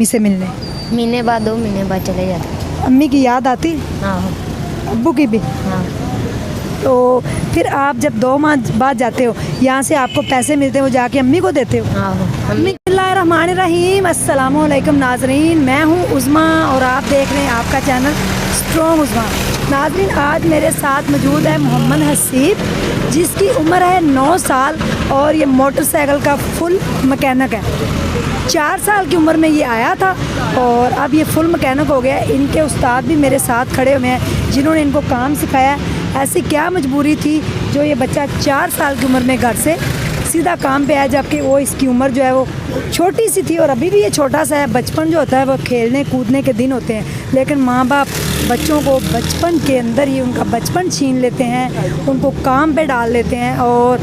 अम्मी से मिलने? महीने बाद 2 महीने बाद चले जाते। अम्मी की याद आती? हाँ अब्बू की भी? हाँ। तो फिर आप जब 2 माह बाद जाते हो, यहाँ से आपको पैसे मिलते हैं, वो जाके अम्मी को देते हो? हाँ बिस्मिल्लाहिर्रहमानिर्रहीम। अस्सलामु अलैकुम नाजरीन, मैं हूँ उज़मा और आप देख रहे हैं आपका चैनल स्ट्रॉन्ग उज़मा। नाजरीन, आज मेरे साथ मौजूद है मोहम्मद हसीब, जिसकी उम्र है 9 साल और ये मोटरसाइकिल का फुल मैकेनिक है। 4 साल की उम्र में ये आया था और अब ये फुल मैकेनिक हो गया। इनके उस्ताद भी मेरे साथ खड़े हुए हैं जिन्होंने इनको काम सिखाया। ऐसी क्या मजबूरी थी जो ये बच्चा 4 साल की उम्र में घर से सीधा काम पे आया, जबकि वो इसकी उम्र जो है वो छोटी सी थी और अभी भी ये छोटा सा है। बचपन जो होता है वो खेलने कूदने के दिन होते हैं, लेकिन माँ बाप बच्चों को बचपन के अंदर ही उनका बचपन छीन लेते हैं, उनको काम पे डाल लेते हैं और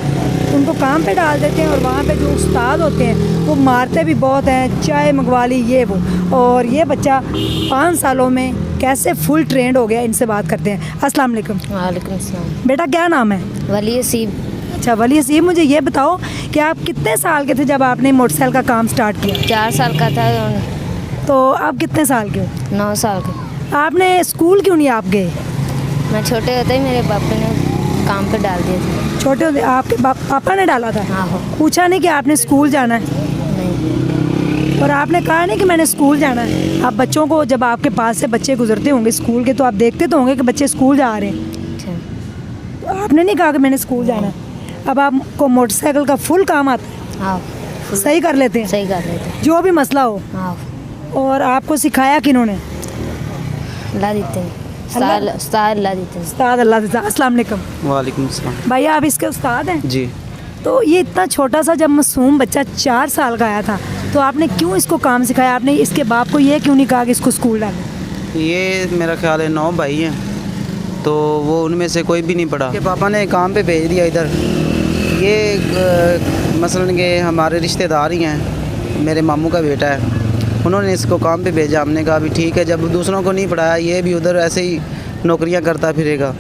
वहाँ पे जो उस्ताद होते हैं वो मारते भी बहुत हैं, चाय मंगवा ली ये वो। और ये बच्चा 5 सालों में कैसे फुल ट्रेंड हो गया, इनसे बात करते हैं। अस्सलाम वालेकुम। वालेकुम अस्सलाम। बेटा क्या नाम है? वली हसीब। अच्छा वली हसीब, मुझे ये बताओ कि आप कितने साल के थे जब आपने मोटरसाइकिल का काम स्टार्ट किया? 4 साल का था। तो आप कितने साल के हो? 9 साल का। आपने स्कूल क्यों नहीं आप गए? मैं छोटे होते ही मेरे पापा ने काम पे डाल दिया था। छोटे होते आपके पापा ने डाला था? हाँ हो। पूछा नहीं कि आपने स्कूल जाना है? नहीं। और आपने कहा नहीं कि मैंने स्कूल जाना है? आप बच्चों को, जब आपके पास से बच्चे गुजरते होंगे स्कूल के, तो आप देखते तो होंगे कि बच्चे स्कूल जा रहे हैं। अच्छा। तो आपने नहीं कहा कि मैंने स्कूल जाना है? अब आपको मोटरसाइकिल का फुल काम आता है? हाँ। सही कर लेते हैं? सही कर लेते। जो भी मसला हो? हाँ। और आपको सिखाया किन्होंने? ला देते हैं उस्ताद ला देते हैं। उस्ताद अल्लाह देता। अस्सलाम वालेकुम। वालेकुम अस्सलाम। भैया आप इसके उस्ताद हैं? जी। तो ये इतना छोटा सा जब मासूम बच्चा 4 साल का आया था, तो आपने क्यों इसको काम सिखाया? आपने इसके बाप को ये क्यों नहीं कहा कि इसको स्कूल डालें? ये मेरा ख्याल है 9 भाई हैं, तो वो उनमें से कोई भी नहीं पढ़ा। के पापा ने काम पे भेज दिया इधर। ये मसलन के हमारे रिश्तेदार ही हैं, मेरे मामू का बेटा है, उन्होंने इसको काम पे भेजा। हमने कहा भी ठीक है, जब दूसरों को नहीं पढ़ाया, ये भी उधर ऐसे ही नौकरियां करता फिरेगा,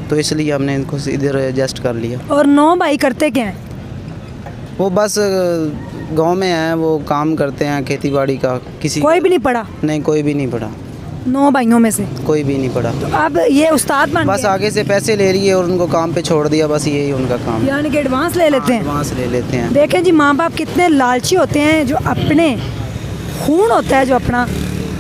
तो इसलिए हमने इनको इधर एडजस्ट कर लिया। और 9 भाई करते क्या हैं? वो बस गांव में हैं, वो काम करते हैं खेती बाड़ी का। किसी कोई भी नहीं पढ़ा? नहीं, कोई भी नहीं पढ़ा। 9 भाइयों में से कोई भी नहीं पढ़ा। तो अब ये उस्ताद बन बस गए? आगे से पैसे ले रही है और उनको काम पे छोड़ दिया, बस यही उनका काम है। यानी कि एडवांस ले लेते हैं? एडवांस ले लेते हैं। देखें जी, माँ बाप कितने लालची होते हैं, जो अपने खून होता है, जो अपना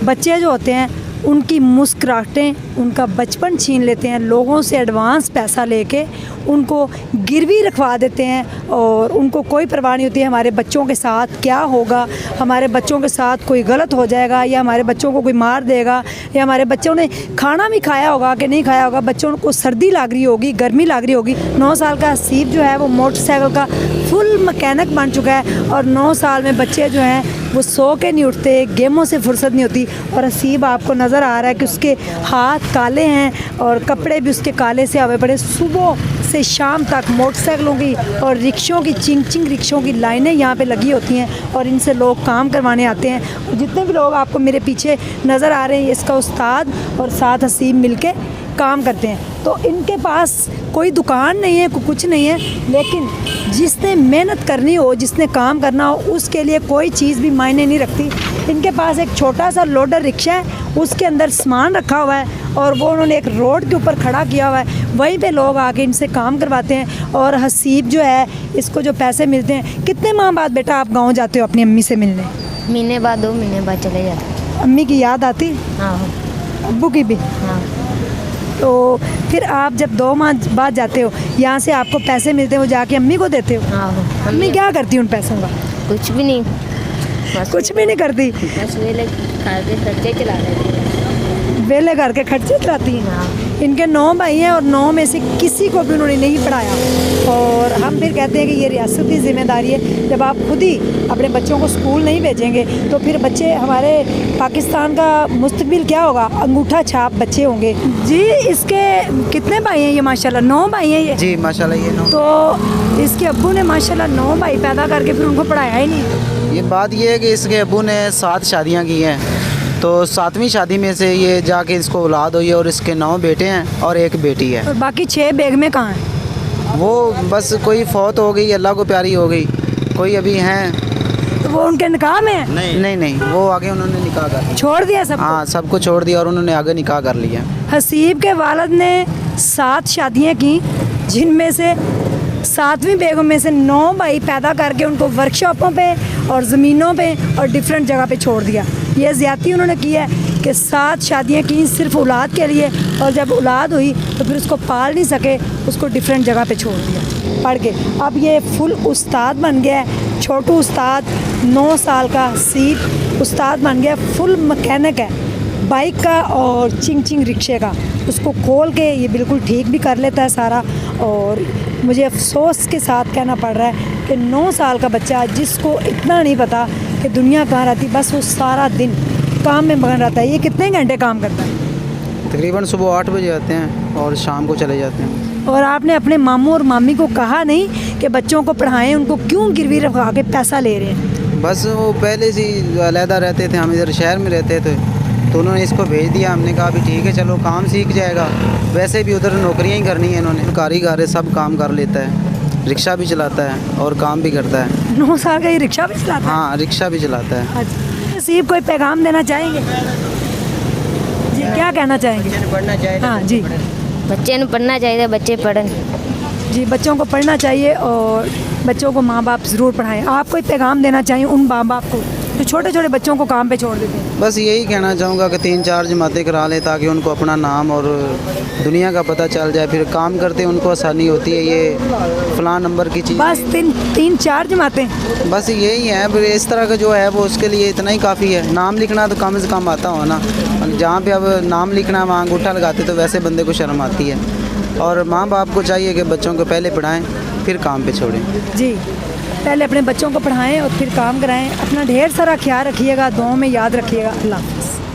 बच्चे जो होते हैं उनकी मुस्कुराहटें, उनका बचपन छीन लेते हैं, लोगों से एडवांस पैसा लेके उनको गिरवी रखवा देते हैं और उनको कोई परवाह नहीं होती है हमारे बच्चों के साथ क्या होगा, हमारे बच्चों के साथ कोई गलत हो जाएगा या हमारे बच्चों को कोई मार देगा या हमारे बच्चों ने खाना भी खाया होगा कि नहीं खाया होगा, बच्चों को सर्दी लग रही होगी, गर्मी लग रही होगी। 9 साल का हसीब जो है वो मोटरसाइकिल का फुल मैकेनिक बन चुका है और 9 साल में बच्चे जो हैं वो सो के नहीं उठते, गेमों से फुर्सत नहीं होती। और हसीब आपको नज़र आ रहा है कि उसके हाथ काले हैं और कपड़े भी उसके काले से आवे पड़े। सुबह से शाम तक मोटरसाइकिलों की और रिक्शों की चिंग रिक्शों की लाइनें यहाँ पे लगी होती हैं और इनसे लोग काम करवाने आते हैं। और जितने भी लोग आपको मेरे पीछे नज़र आ रहे हैं, इसका उस्ताद और साथ हसीब मिलके काम करते हैं। तो इनके पास कोई दुकान नहीं है, कुछ नहीं है, लेकिन जिसने मेहनत करनी हो, जिसने काम करना हो, उसके लिए कोई चीज़ भी मायने नहीं रखती। इनके पास एक छोटा सा लोडर रिक्शा है, उसके अंदर सामान रखा हुआ है और वो उन्होंने एक रोड के ऊपर खड़ा किया हुआ है, वहीं पे लोग आके इनसे काम करवाते हैं। और हसीब जो है, इसको जो पैसे मिलते हैं। कितने माह बाद बेटा आप गाँव जाते हो अपनी अम्मी से मिलने? महीने बाद 2 महीने बाद चले जाते। अम्मी की याद आती? हाँ। अब्बू की भी? हाँ। तो फिर आप जब 2 माह बाद जाते हो, यहाँ से आपको पैसे मिलते हैं, वो जाके अम्मी को देते हो? हाँ हो। अम्मी क्या करती है उन पैसों का? कुछ भी नहीं, कुछ भी नहीं करती, बस वेले खा के खर्चे चला लेते हैं। वेले करके खर्चे चलाती हैं। हाँ। इनके 9 भाई हैं और 9 में से किसी को भी उन्होंने नहीं पढ़ाया। और हम फिर कहते हैं कि ये रियासत की जिम्मेदारी है। जब आप खुद ही अपने बच्चों को स्कूल नहीं भेजेंगे तो फिर बच्चे, हमारे पाकिस्तान का मुस्तकबिल क्या होगा? अंगूठा छाप बच्चे होंगे जी। इसके कितने भाई हैं? ये माशाल्लाह 9 भाई हैं ये? जी माशाल्लाह ये 9। तो इसके अब्बू ने माशाल्लाह 9 भाई पैदा करके फिर उनको पढ़ाया ही नहीं। ये बात ये है कि इसके अब्बू ने 7 शादियां की हैं, तो 7वीं शादी में से ये जाके इसको औलाद हुई है और इसके 9 बेटे हैं और 1 बेटी है। और बाकी 6 बेगमें कहाँ हैं? वो बस कोई फौत हो गई, अल्लाह को प्यारी हो गई, कोई अभी हैं। तो वो उनके निकाह में है? नहीं वो आगे उन्होंने निकाह कर लिया। छोड़ दिया सब? हाँ, सबको छोड़ दिया और उन्होंने आगे निकाह कर लिया। हसीब के वालिद ने 7 शादियां की, जिनमें से 7वीं बेगम में से 9 भाई पैदा करके उनको वर्कशॉपों पे और ज़मीनों पे और डिफरेंट जगह पे छोड़ दिया। ये ज़्यादती उन्होंने की है कि 7 शादियां की सिर्फ औलाद के लिए, और जब औलाद हुई तो फिर उसको पाल नहीं सके, उसको डिफरेंट जगह पे छोड़ दिया पढ़ के। अब ये फुल उस्ताद बन गया है, छोटू उस्ताद 9 साल का, हसीब उस्ताद बन गया, फुल मैकेनिक है बाइक का और चिंग रिक्शे का। उसको खोल के ये बिल्कुल ठीक भी कर लेता है सारा। और मुझे अफसोस के साथ कहना पड़ रहा है कि 9 साल का बच्चा जिसको इतना नहीं पता कि दुनिया कहाँ रहती, बस वो सारा दिन काम में मगन रहता है। ये कितने घंटे काम करता है? तकरीबन सुबह 8 बजे आते हैं और शाम को चले जाते हैं। और आपने अपने मामू और मामी को कहा नहीं कि बच्चों को पढ़ाएं, उनको क्यों गिरवी रखा के पैसा ले रहे हैं? बस वो पहले से ही अलहदा रहते थे, हम इधर शहर में रहते थे, तो उन्होंने इसको भेज दिया। हमने कहा भी ठीक है चलो काम सीख जाएगा, वैसे भी उधर नौकरियां ही करनी है इन्होंने। कारीगर है, सब काम कर लेता है, रिक्शा भी चलाता है और काम भी करता है। 9 साल का ये रिक्शा भी चलाता है? हाँ, रिक्शा भी चलाता है। अच्छा, नसीब कोई पैगाम देना चाहेंगे जी? क्या कहना चाहेंगे? पढ़ना चाहिए। हाँ जी बच्चे ने पढ़ना चाहिए, बच्चे पढ़न। जी, बच्चों को पढ़ना चाहिए और बच्चों को माँ बाप ज़रूर पढ़ाएं। आप कोई पैगाम देना चाहिए उन माँ बाप को जो छोटे छोटे बच्चों को काम पे छोड़ देते हैं? बस यही कहना चाहूँगा कि 3-4 जमातें करा लें ताकि उनको अपना नाम और दुनिया का पता चल जाए, फिर काम करते उनको आसानी होती है। ये फ़लाँ नंबर की चीज़ बस 3-4 जमातें? बस यही है, फिर इस तरह का जो है वो उसके लिए इतना ही काफ़ी है। नाम लिखना तो कम से कम आता हो ना, जहाँ पे अब नाम लिखना वहाँ अंगूठा लगाते तो वैसे बंदे को शर्म आती है। और माँ बाप को चाहिए कि बच्चों को पहले पढ़ाएं फिर काम पे छोड़ें। जी, पहले अपने बच्चों को पढ़ाएं और फिर काम कराएं। अपना ढेर सारा ख्याल रखिएगा, दुआओं में याद रखिएगा। अल्लाह हाफ़िज़।